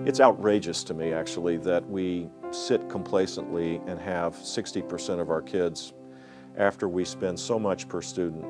It's outrageous to me, actually, that we sit complacently and have 60% of our kids, after we spend so much per student,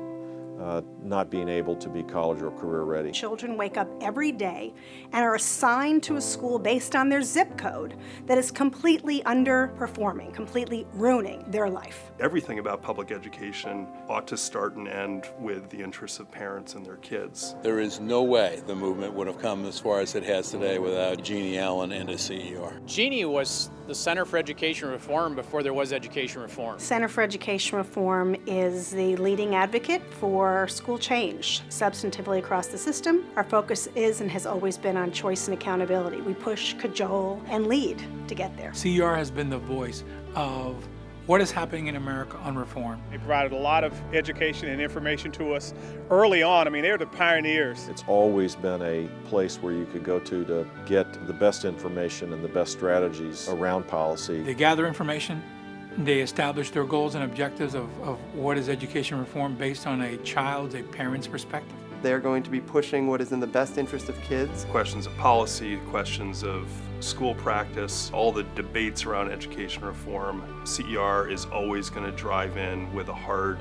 not being able to be college or career ready. Children wake up every day and are assigned to a school based on their zip code that is completely underperforming, completely ruining their life. Everything about public education ought to start and end with the interests of parents and their kids. There is no way the movement would have come as far as it has today without Jeanne Allen and the CER. Jeanne was the Center for Education Reform before there was education reform. Center for Education Reform is the leading advocate for school change substantively across the system. Our focus is and has always been on choice and accountability. We push, cajole, and lead to get there. CER has been the voice of what is happening in America on reform. They provided a lot of education and information to us early on. I mean, they were the pioneers. It's always been a place where you could go to get the best information and the best strategies around policy. They gather information, they establish their goals and objectives of what is education reform based on a parent's perspective. They're going to be pushing what is in the best interest of kids. Questions of policy, questions of school practice, all the debates around education reform. CER is always going to drive in with a hard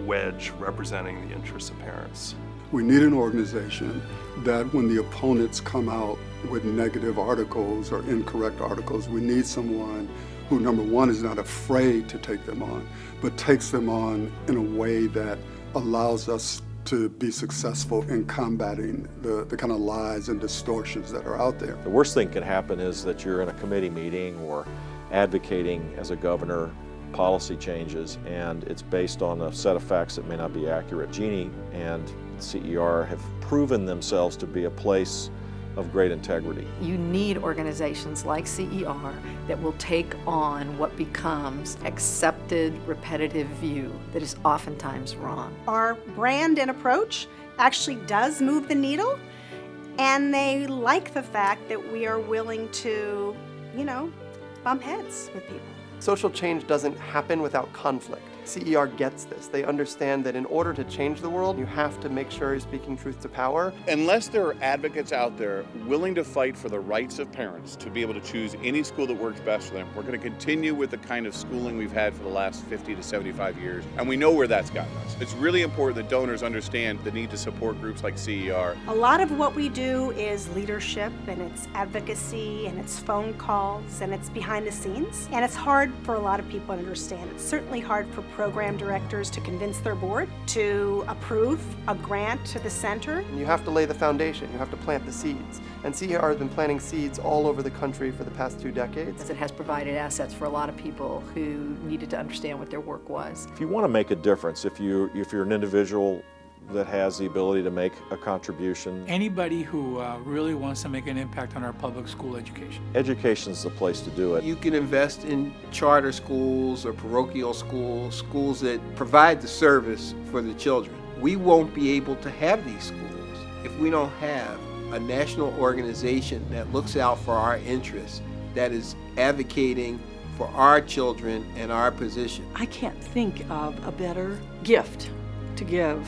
wedge representing the interests of parents. We need an organization that when the opponents come out with negative articles or incorrect articles, we need someone who, number one, is not afraid to take them on, but takes them on in a way that allows us to be successful in combating the kind of lies and distortions that are out there. The worst thing can happen is that you're in a committee meeting or advocating as a governor policy changes, and it's based on a set of facts that may not be accurate. Jeanne and CER have proven themselves to be a place of great integrity. You need organizations like CER that will take on what becomes accepted, repetitive view that is oftentimes wrong. Our brand and approach actually does move the needle, and they like the fact that we are willing to, bump heads with people. Social change doesn't happen without conflict. CER gets this. They understand that in order to change the world, you have to make sure you're speaking truth to power. Unless there are advocates out there willing to fight for the rights of parents to be able to choose any school that works best for them, we're going to continue with the kind of schooling we've had for the last 50 to 75 years, and we know where that's gotten us. It's really important that donors understand the need to support groups like CER. A lot of what we do is leadership, and it's advocacy, and it's phone calls, and it's behind the scenes, and it's hard for a lot of people to understand. It's certainly hard for program directors to convince their board to approve a grant to the center. You have to lay the foundation, you have to plant the seeds. And CER has been planting seeds all over the country for the past 2 decades. It has provided assets for a lot of people who needed to understand what their work was. If you want to make a difference, if you're an individual that has the ability to make a contribution. Anybody who really wants to make an impact on our public school education. Education's the place to do it. You can invest in charter schools or parochial schools, schools that provide the service for the children. We won't be able to have these schools if we don't have a national organization that looks out for our interests, that is advocating for our children and our position. I can't think of a better gift to give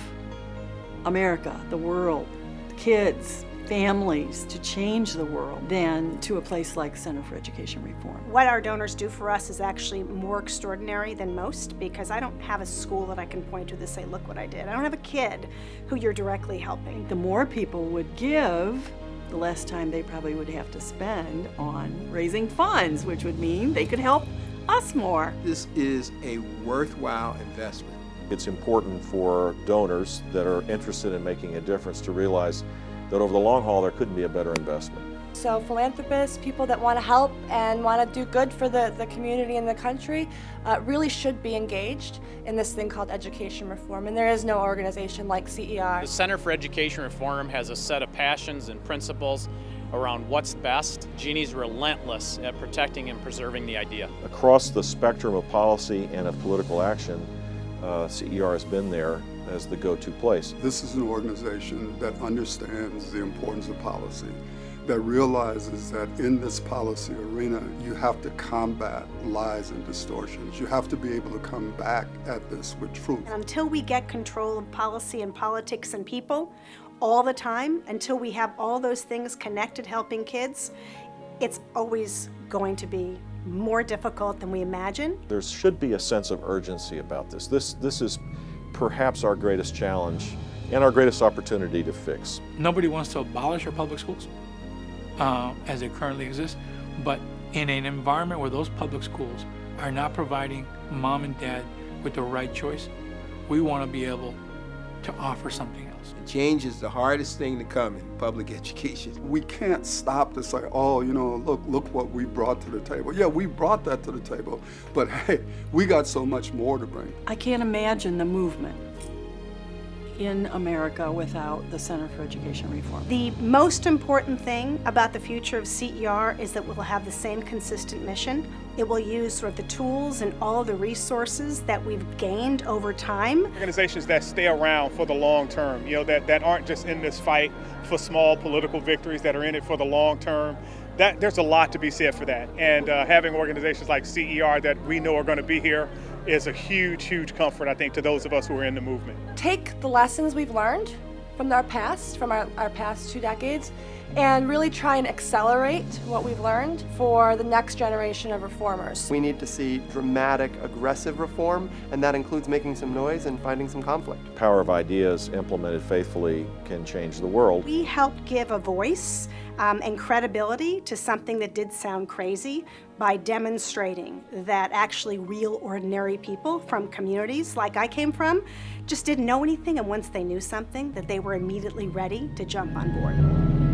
America, the world, kids, families, to change the world than to a place like Center for Education Reform. What our donors do for us is actually more extraordinary than most, because I don't have a school that I can point to that say, look what I did. I don't have a kid who you're directly helping. The more people would give, the less time they probably would have to spend on raising funds, which would mean they could help us more. This is a worthwhile investment. It's important for donors that are interested in making a difference to realize that over the long haul there couldn't be a better investment. So philanthropists, people that want to help and want to do good for the community and the country really should be engaged in this thing called education reform, and there is no organization like CER. The Center for Education Reform has a set of passions and principles around what's best. Jeanne's relentless at protecting and preserving the idea. Across the spectrum of policy and of political action, CER has been there as the go-to place. This is an organization that understands the importance of policy, that realizes that in this policy arena, you have to combat lies and distortions. You have to be able to come back at this with truth. And until we get control of policy and politics and people all the time, until we have all those things connected helping kids, It's always going to be more difficult than we imagine. There should be a sense of urgency about this. This is perhaps our greatest challenge and our greatest opportunity to fix. Nobody wants to abolish our public schools as they currently exist, but in an environment where those public schools are not providing mom and dad with the right choice, we want to be able to offer something else. Change is the hardest thing to come in public education. We can't stop to say, oh, you know, look what we brought to the table. Yeah, we brought that to the table, but hey, we got so much more to bring. I can't imagine the movement in America without the Center for Education Reform. The most important thing about the future of CER is that we'll have the same consistent mission. It will use sort of the tools and all of the resources that we've gained over time. Organizations that stay around for the long term, you know, that aren't just in this fight for small political victories, that are in it for the long term. There's a lot to be said for that. And having organizations like CER that we know are going to be here is a huge, huge comfort, I think, to those of us who are in the movement. Take the lessons we've learned from our past, from our past 2 decades, and really try and accelerate what we've learned for the next generation of reformers. We need to see dramatic, aggressive reform, and that includes making some noise and finding some conflict. The power of ideas implemented faithfully can change the world. We helped give a voice and credibility to something that did sound crazy by demonstrating that actually real ordinary people from communities like I came from just didn't know anything, and once they knew something, that they were immediately ready to jump on board.